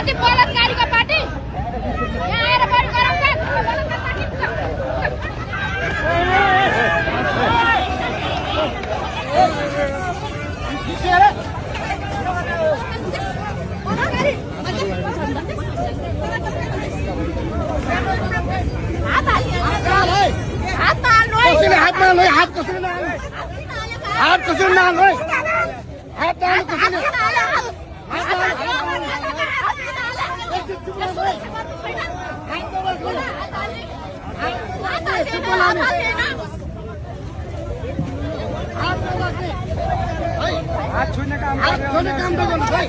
कति बलात्कारीको पार्टी यहाँ आएर बढी गराउँछ हात कसरी नहाल्नु हात कसरी हात छुने काम त गर्नु भाइ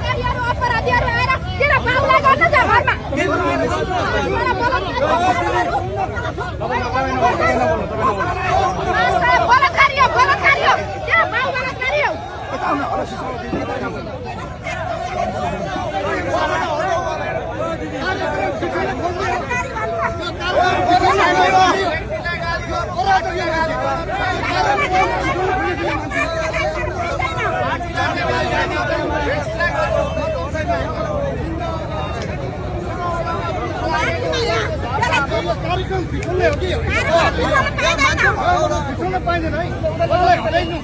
अपराधीहरु आएर तेरो बाउलाई गर्न जा घरमा बलात्कारी हो तेरो बाउ बलात्कारी हो कार्यक्रम भित्रुने हो कि भित्रुन पाइँदैन है मलाई हटाइनु